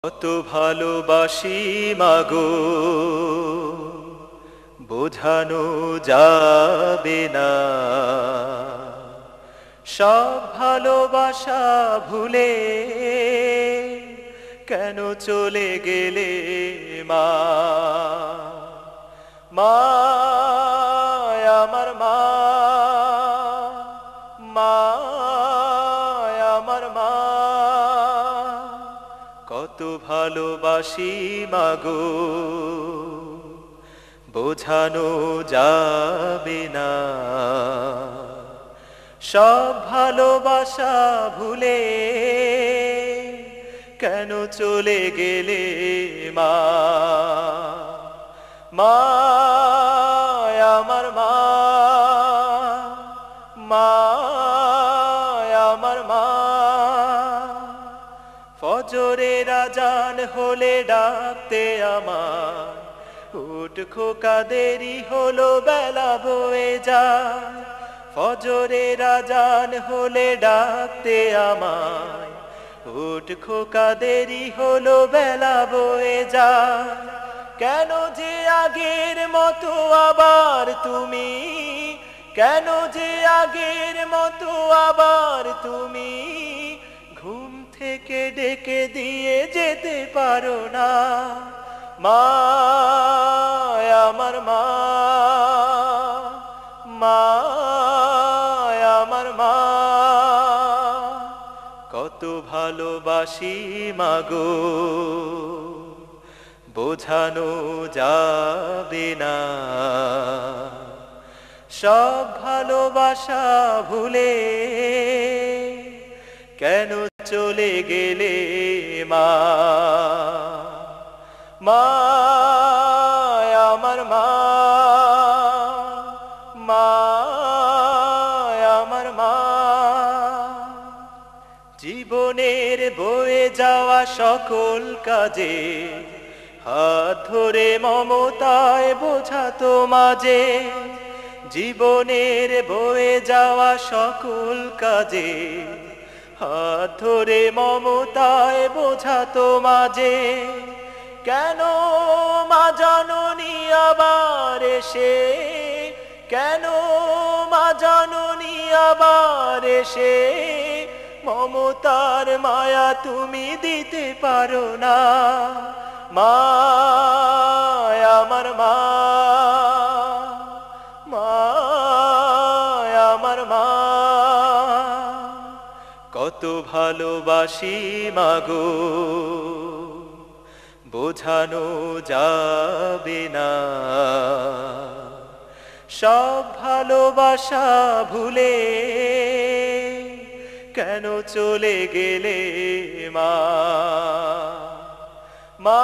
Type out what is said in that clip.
কত ভালোবাসি মাগো বোঝানো যাবে না, সব ভালোবাসা ভুলে কেন চলে গেলে মা। মা আমার মা, মা আমার মা, কত ভালোবাসি মাগো বোঝানো যাবে না, সব ভালোবাসা ভুলে কেন চলে গেলে মা। মা আমার মা, মা আমার মা, ফজরের আজান হলে ডাকতে আমার উঠ খোকা, দেরি হলো বেলা বয়ে যায়। ফজরের আজান হলে ডাকতে আমায় উঠ খোকা, দেরি হলো বেলা বয়ে যায়। কেন যে আগের মতো আবার তুমি, কেন যে আগের মতো আবার তুমি ঘুম থেকে ডেকে দিয়ে যেতে পারো না। মা আমার মা, মা আমার মা, কত ভালোবাসি মাগো বোঝানো যাবে না, সব ভালোবাসা ভুলে কেন চলে গেলে মা। মা আমার মা, মা আমার মা, জীবনের বয়ে যাওয়া সকল কাজে হাত ধরে মমতায় বোঝাতো মাঝে। জীবনের বয়ে যাওয়া সকল কাজে হাত ধরে মমতায় বোঝাতো মাঝে। কেন মা জননী আবার এসে, কেন মা জননী আবার এসে মমতার মায়া তুমি দিতে পারো না। মা আমার মা, মা আমার মা, কত ভালোবাসি মাগো বোঝানো যাবে না, সব ভালোবাসা ভুলে কেন চলে গেলে মা। মা